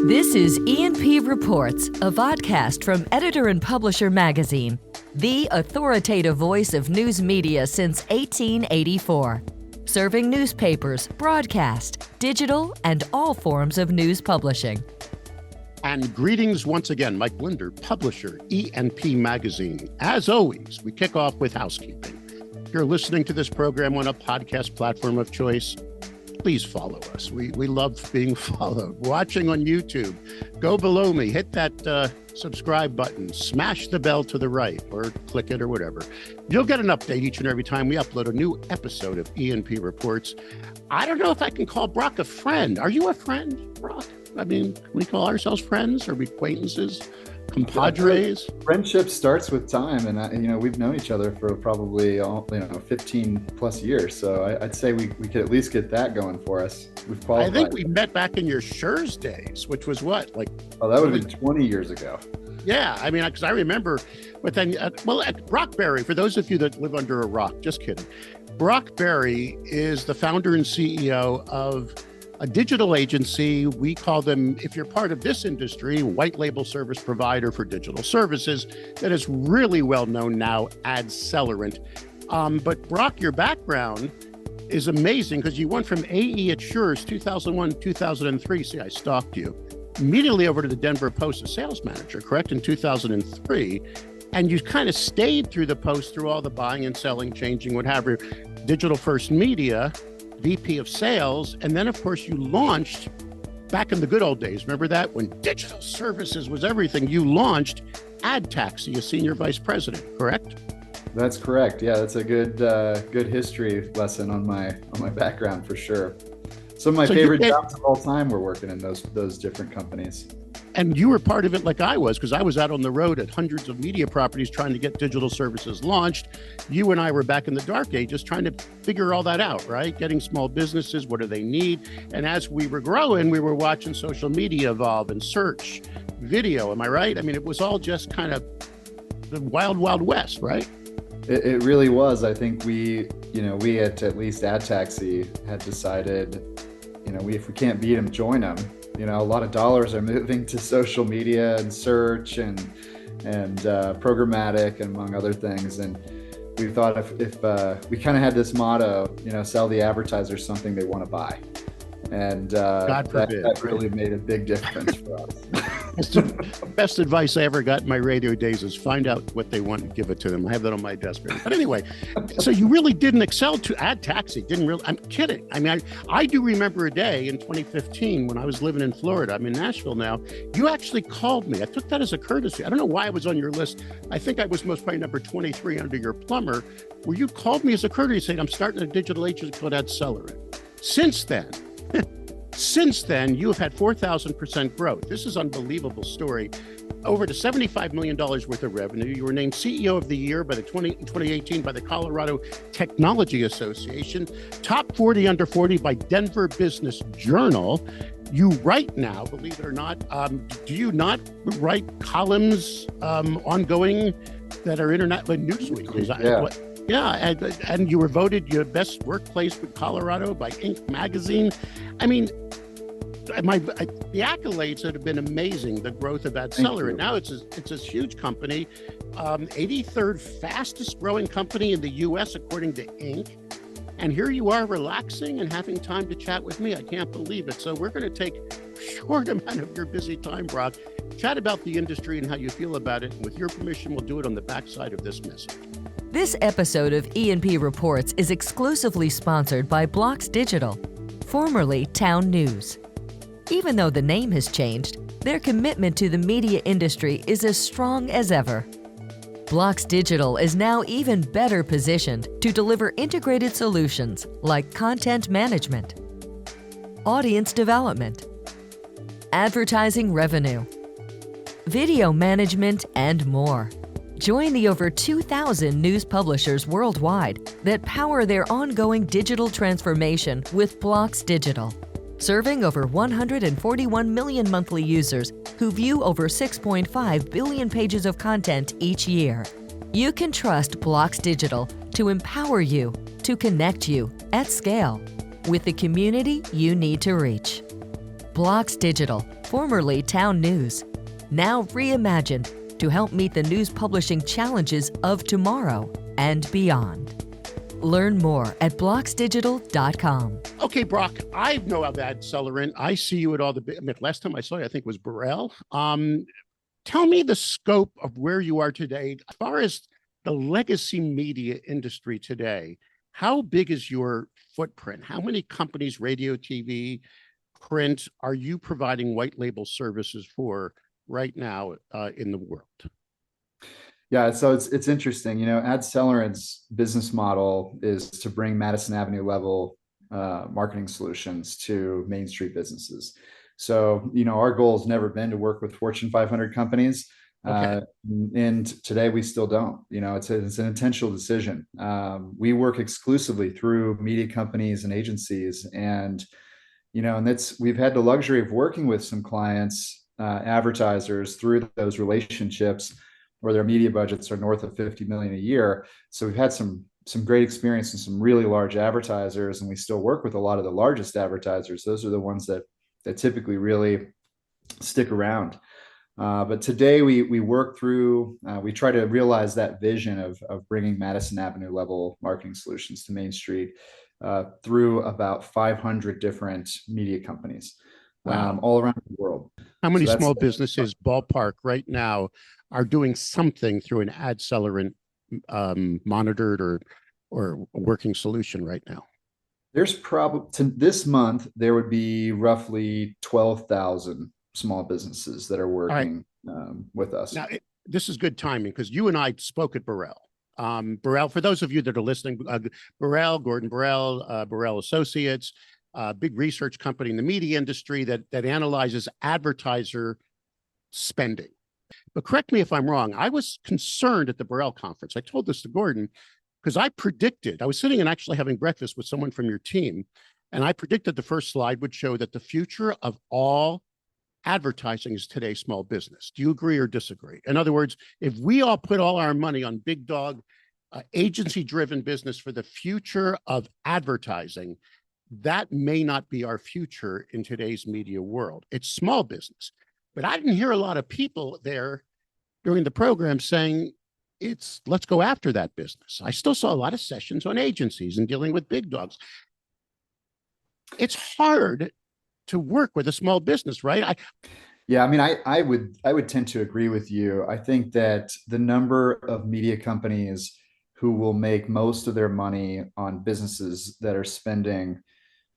This is E&P Reports, a vodcast from Editor and Publisher Magazine, the authoritative voice of news media since 1884. Serving newspapers, broadcast, digital, and all forms of news publishing. And greetings once again, Mike Blinder, publisher, E&P Magazine. As always, we kick off with housekeeping. If you're listening to this program on a podcast platform of choice, please follow us. We love being followed. Watching on YouTube, go below me, hit that subscribe button, smash the bell to the right, or click it or whatever. You'll get an update each and every time we upload a new episode of E&P Reports. I don't know if I can call Brock a friend. Are you a friend, Brock? I mean, can we call ourselves friends? Are we acquaintances? Compadres? Friendship starts with time, and we've known each other for probably 15 plus years. So I'd say we could at least get that going for us. We've qualified. I think we met back in your Schurz days, which was what, like? Oh, that would have been 20 years ago. Yeah, I mean, because I remember, but then, at Brock Berry, for those of you that live under a rock, just kidding. Brock Berry is the founder and CEO of a digital agency. We call them, if you're part of this industry, white label service provider for digital services that is really well known now, AdCellerant. But Brock, your background is amazing because you went from AE at Schurz 2001, 2003. See, I stalked you. Immediately over to the Denver Post as sales manager, correct, in 2003. And you kind of stayed through the Post through all the buying and selling, changing, what have you, digital first media, VP of sales. And then, of course, you launched back in the good old days. Remember that? When digital services was everything, you launched AdTaxi as senior vice president, correct? That's correct. Yeah, that's a good history lesson on my background for sure. Some of my favorite jobs of all time were working in those different companies. And you were part of it like I was, because I was out on the road at hundreds of media properties trying to get digital services launched. You and I were back in the dark ages trying to figure all that out, right? Getting small businesses, what do they need? And as we were growing, we were watching social media evolve and search, video, am I right? I mean, it was all just kind of the wild, wild west, right? It really was. I think we at least AdTaxi had decided, if we can't beat them, join them. A lot of dollars are moving to social media and search and programmatic, among other things. And we thought if we kind of had this motto, sell the advertisers something they want to buy. And that really made a big difference for us. The best advice I ever got in my radio days is find out what they want and give it to them. I have that on my desk. But anyway, so you really didn't excel to AdTaxi. Didn't really, I'm kidding. I mean, I do remember a day in 2015 when I was living in Florida. I'm in Nashville now. You actually called me. I took that as a courtesy. I don't know why I was on your list. I think I was most probably number 23 under your plumber, where you called me as a courtesy saying, I'm starting a digital agency called AdCellerant. Since then, you have had 4,000% growth. This is an unbelievable story. Over to $75 million worth of revenue. You were named CEO of the Year by 2018 by the Colorado Technology Association. Top 40 under 40 by Denver Business Journal. You write now, believe it or not. Do you not write columns ongoing that are internet like Newsweek? Yeah, and you were voted your best workplace with Colorado by Inc. magazine. I mean, the accolades have been amazing, the growth of AdCellerant. Now it's this huge company, 83rd fastest growing company in the U.S. according to Inc. And here you are relaxing and having time to chat with me. I can't believe it. So we're going to take a short amount of your busy time, Brock, chat about the industry and how you feel about it. And with your permission, we'll do it on the backside of this message. This episode of E&P Reports is exclusively sponsored by Blocks Digital, formerly Town News. Even though the name has changed, their commitment to the media industry is as strong as ever. Blocks Digital is now even better positioned to deliver integrated solutions like content management, audience development, advertising revenue, video management, and more. Join the over 2,000 news publishers worldwide that power their ongoing digital transformation with Blocks Digital, serving over 141 million monthly users who view over 6.5 billion pages of content each year. You can trust Blocks Digital to empower you, to connect you at scale with the community you need to reach. Blocks Digital, formerly Town News, now reimagined to help meet the news publishing challenges of tomorrow and beyond. Learn more at blocksdigital.com. Okay, Brock, I know of AdCellerant. I see you at all the last time I saw you, I think was Burrell. Tell me the scope of where you are today. As far as the legacy media industry today, how big is your footprint? How many companies, radio, TV, print, are you providing white label services for right now in the world? Yeah, so it's interesting. AdCellerant's business model is to bring Madison Avenue level marketing solutions to Main Street businesses. So, our goal has never been to work with Fortune 500 companies. Okay. And today we still don't. It's an intentional decision. We work exclusively through media companies and agencies, and we've had the luxury of working with some clients, advertisers, through those relationships where their media budgets are north of 50 million a year. So we've had some great experience and some really large advertisers, and we still work with a lot of the largest advertisers. Those are the ones that typically really stick around. But today we work through, we try to realize that vision of bringing Madison Avenue level marketing solutions to Main Street through about 500 different media companies. Wow. All around the world. How many small businesses, ballpark, right now are doing something through an AdCellerant monitored or working solution right now? There's probably, this month, there would be roughly 12,000 small businesses that are working with us. Now, this is good timing because you and I spoke at Burrell. Burrell, for those of you that are listening, Gordon Burrell, Burrell Associates, big research company in the media industry that analyzes advertiser spending. But correct me if I'm wrong. I was concerned at the Burrell conference. I told this to Gordon because I was sitting and actually having breakfast with someone from your team, and I predicted the first slide would show that the future of all advertising is today small business. Do you agree or disagree? In other words, if we all put all our money on big dog, agency-driven business for the future of advertising, that may not be our future in today's media world. It's small business. But I didn't hear a lot of people there during the program saying, let's go after that business. I still saw a lot of sessions on agencies and dealing with big dogs. It's hard to work with a small business, right? Yeah, I mean, I would tend to agree with you. I think that the number of media companies who will make most of their money on businesses that are spending,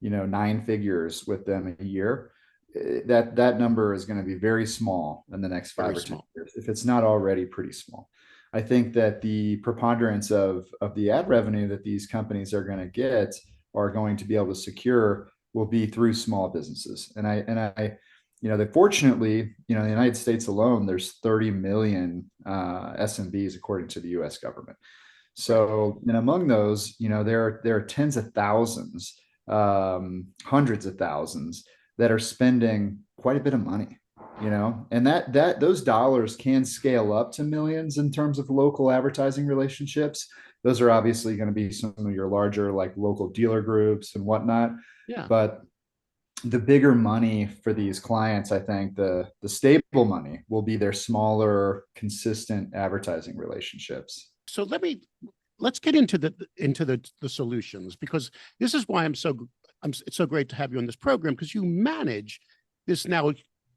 9 figures with them a year, that number is going to be very small in the next 5 or 10 years, if it's not already pretty small. I think that the preponderance of the ad revenue that these companies are going to get, are going to be able to secure, will be through small businesses. Fortunately, in the United States alone, there's 30 million SMBs according to the U.S. government. So, and among those, there are tens of thousands, hundreds of thousands that are spending quite a bit of money, and that those dollars can scale up to millions in terms of local advertising relationships. Those are obviously going to be some of your larger, like, local dealer groups and whatnot. Yeah. But the bigger money for these clients, I think the stable money will be their smaller, consistent advertising relationships. So let's get into the solutions, because this is why it's so great to have you on this program, because you manage this now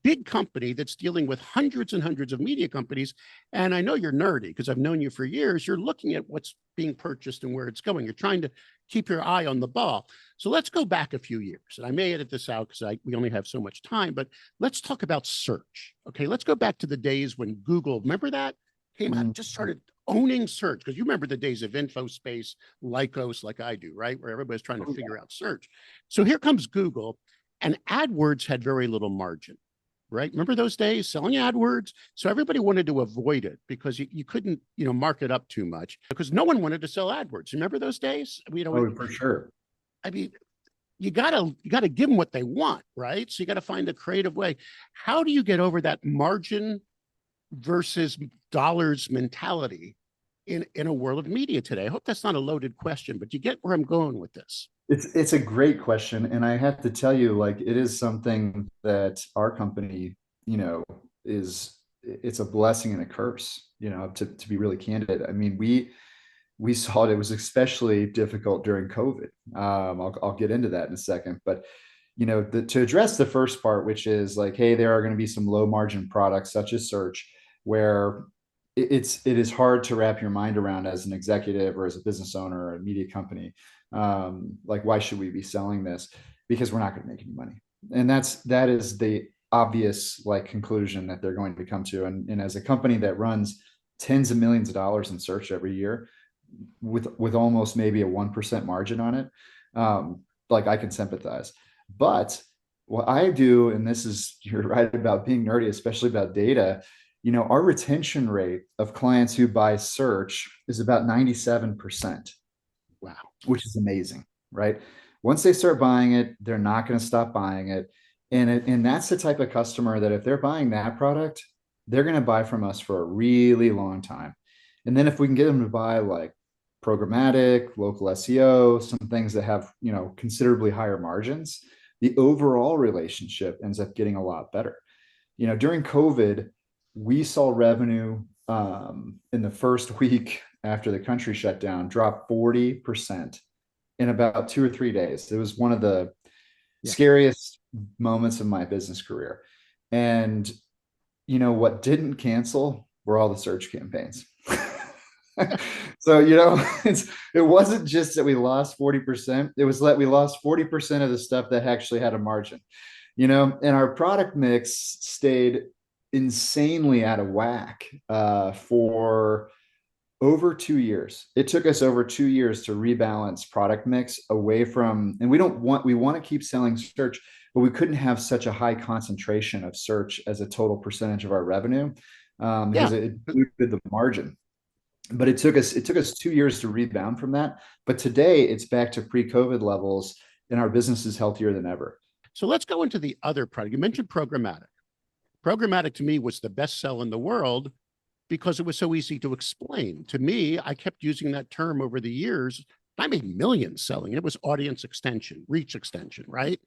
big company that's dealing with hundreds and hundreds of media companies. And I know you're nerdy because I've known you for years. You're looking at what's being purchased and where it's going. You're trying to keep your eye on the ball. So let's go back a few years. And I may edit this out because we only have so much time, but let's talk about search. Okay, let's go back to the days when Google, remember that? Came out and just started owning search, because you remember the days of InfoSpace, Lycos, like I do, right? Where everybody's trying to figure out search. So here comes Google, and AdWords had very little margin, right? Remember those days, selling AdWords? So everybody wanted to avoid it because you couldn't, mark it up too much, because no one wanted to sell AdWords. Remember those days? For sure. I mean, you gotta give them what they want, right? So you got to find a creative way. How do you get over that margin versus dollars mentality in a world of media today? I hope that's not a loaded question, but you get where I'm going with this. It's a great question, and I have to tell you, like, it is something that our company, is it's a blessing and a curse, to be really candid. I mean, we saw it was especially difficult during COVID. I'll get into that in a second, but to address the first part, which is like, hey, there are going to be some low margin products such as search, where it is hard to wrap your mind around as an executive or as a business owner or a media company. Like, why should we be selling this? Because we're not going to make any money, and that is the obvious like conclusion that they're going to come to. And as a company that runs tens of millions of dollars in search every year, with almost maybe a 1% margin on it, like, I can sympathize. But what I do, and this is, you're right about being nerdy, especially about data, our retention rate of clients who buy search is about 97%. Wow. Which is amazing, right? Once they start buying it, they're not going to stop buying it. And that's the type of customer that if they're buying that product, they're going to buy from us for a really long time. And then if we can get them to buy like programmatic, local SEO, some things that have, considerably higher margins, the overall relationship ends up getting a lot better. During COVID, we saw revenue in the first week after the country shut down drop 40% in about 2 or 3 days. It was one of the scariest moments of my business career. And what didn't cancel were all the search campaigns. So, it wasn't just that we lost 40%. It was that we lost 40% of the stuff that actually had a margin, and our product mix stayed insanely out of whack for over 2 years. It took us over 2 years to rebalance product mix away from, and we want to keep selling search, but we couldn't have such a high concentration of search as a total percentage of our revenue, because it diluted the margin. But it took us 2 years to rebound from that. But today it's back to pre-COVID levels, and our business is healthier than ever. So let's go into the other product. You mentioned programmatic. Programmatic to me was the best sell in the world because it was so easy to explain. To me, I kept using that term over the years. I made millions selling it. It was audience extension, reach extension, right?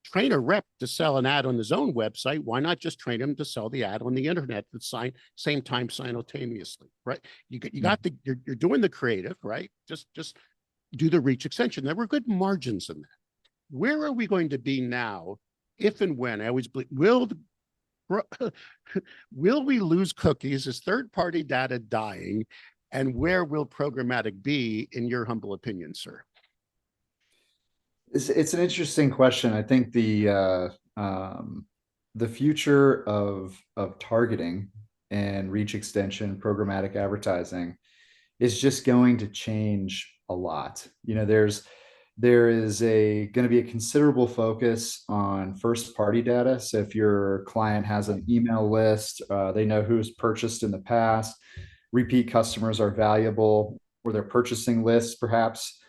Train a rep to sell an ad on his own website. Why not just train him to sell the ad on the internet at the same time simultaneously, right? You're doing the creative, right? Just do the reach extension. There were good margins in that. Where are we going to be now, if and when? I always believe, will we lose cookies? Is third-party data dying? And where will programmatic be, in your humble opinion, sir? It's an interesting question. I think the future of targeting and reach extension, programmatic advertising, is just going to change a lot. There is going to be a considerable focus on first party data. So if your client has an email list, they know who's purchased in the past, repeat customers are valuable, or their purchasing lists, perhaps.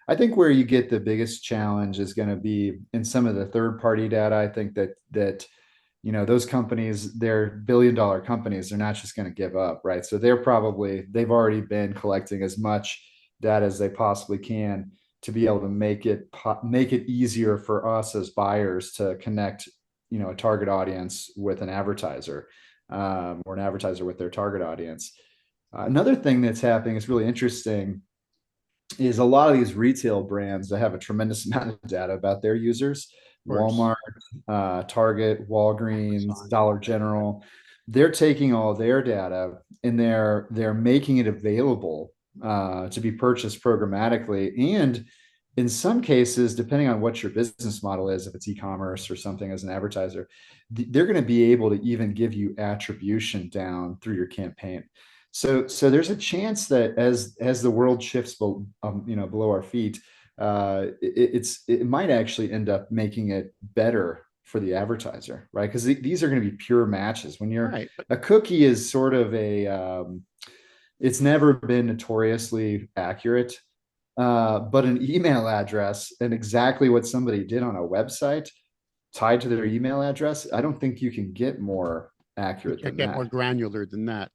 I think where you get the biggest challenge is going to be in some of the third party data. I think that those companies, they're billion-dollar companies, they're not just going to give up, right? So they've already been collecting as much data as they possibly can to be able to make it easier for us as buyers to connect, a target audience with an advertiser, or an advertiser with their target audience. Another thing that's happening is really interesting is a lot of these retail brands that have a tremendous amount of data about their users, Walmart, Target, Walgreens, Dollar General, they're taking all their data and they're making it available to be purchased programmatically. And in some cases, depending on what your business model is, if it's e-commerce or something as an advertiser, they're going to be able to even give you attribution down through your campaign. So there's a chance that as the world shifts, below our feet, it might actually end up making it better for the advertiser, right? Because these are going to be pure matches. When you're a cookie is sort of it's never been notoriously accurate, but an email address and exactly what somebody did on a website tied to their email address, I don't think you can get more accurate than that. Get more granular than that.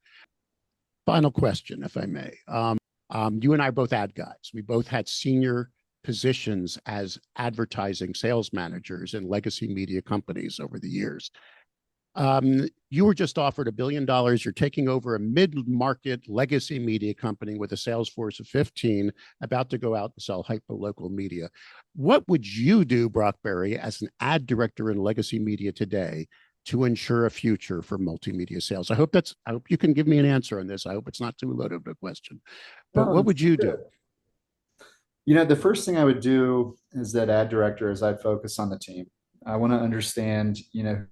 Final question, if I may. You and I are both ad guys. We both had senior positions as advertising sales managers in legacy media companies over the years. You were just offered $1 billion. You're taking over a mid-market legacy media company with a sales force of 15, about to go out and sell hyper-local media. What would you do, Brock Berry, as an ad director in legacy media today to ensure a future for multimedia sales? I hope you can give me an answer on this. I hope it's not too loaded of a question. But what would you do? The first thing I would do as that ad director is I'd focus on the team. I want to understand,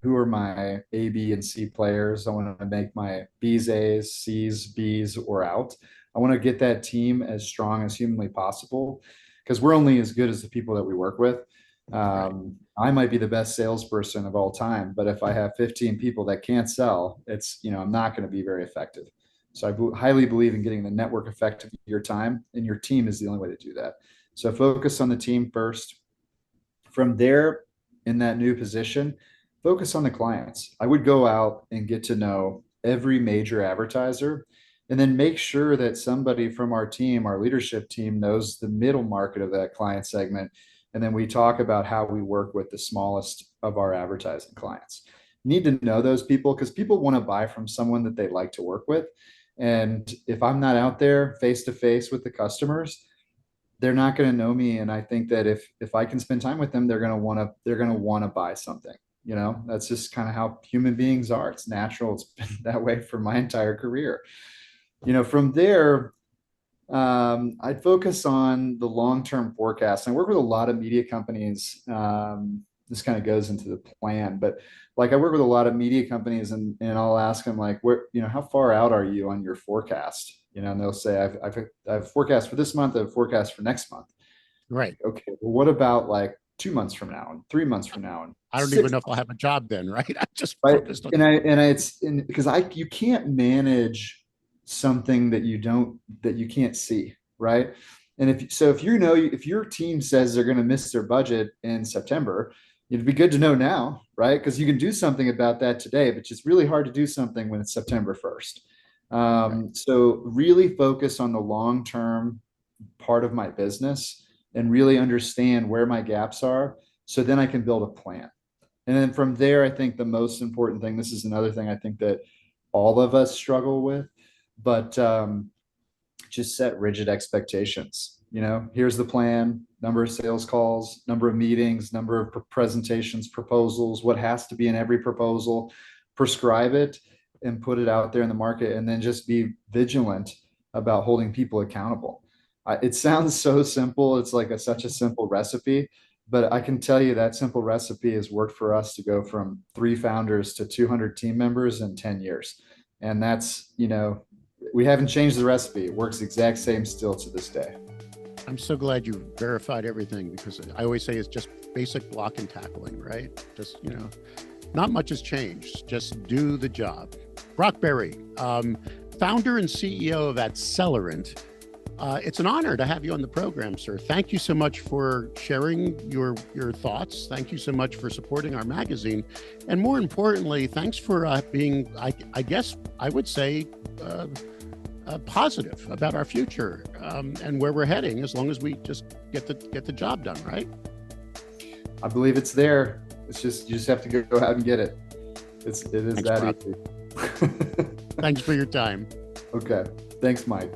who are my A, B, and C players. I want to make my B's A's, C's B's, or out. I want to get that team as strong as humanly possible, because we're only as good as the people that we work with. I might be the best salesperson of all time, but if I have 15 people that can't sell, I'm not going to be very effective. So I highly believe in getting the network effect of your time, and your team is the only way to do that. So focus on the team first. From there, in that new position, focus on the clients. I would go out and get to know every major advertiser, and then make sure that somebody from our team, our leadership team, knows the middle market of that client segment. And then we talk about how we work with the smallest of our advertising clients. You need to know those people, because people want to buy from someone that they like to work with. And if I'm not out there face to face with the customers, they're not going to know me. And I think that if I can spend time with them, they're going to want to buy something. That's just kind of how human beings are. It's natural. It's been that way for my entire career. From there, I'd focus on the long-term forecast. I work with a lot of media companies. This kind of goes into the plan, but I work with a lot of media companies, and I'll ask them how far out are you on your forecast? And they'll say, I have a forecast for this month, I have a forecast for next month. Right. Okay. Well, what about 2 months from now and 3 months from now? And I don't even know if I'll have a job then, right? I just focused on because you can't manage something that you can't see, right? And if your team says they're going to miss their budget in September, it'd be good to know now, right? Because you can do something about that today, but it's really hard to do something when it's September 1st. So really focus on the long-term part of my business and really understand where my gaps are, so then I can build a plan. And then from there, I think the most important thing, this is another thing I think that all of us struggle with, but just set rigid expectations. Here's the plan: number of sales calls, number of meetings, number of presentations, proposals, what has to be in every proposal, prescribe it and put it out there in the market, and then just be vigilant about holding people accountable. It sounds so simple. It's such a simple recipe, but I can tell you that simple recipe has worked for us to go from 3 founders to 200 team members in 10 years. And that's, we haven't changed the recipe. It works exact same still to this day. I'm so glad you verified everything, because I always say it's just basic block and tackling, right? Just, not much has changed. Just do the job. Brock Berry, founder and CEO of AdCellerant. It's an honor to have you on the program, sir. Thank you so much for sharing your thoughts. Thank you so much for supporting our magazine. And more importantly, thanks for being, I guess I would say, positive about our future and where we're heading, as long as we just get the job done, right? I believe it's there. It's just, you just have to go out and get it. It is Thanks, that Brock. easy. Thanks for your time. Okay. Thanks, Mike.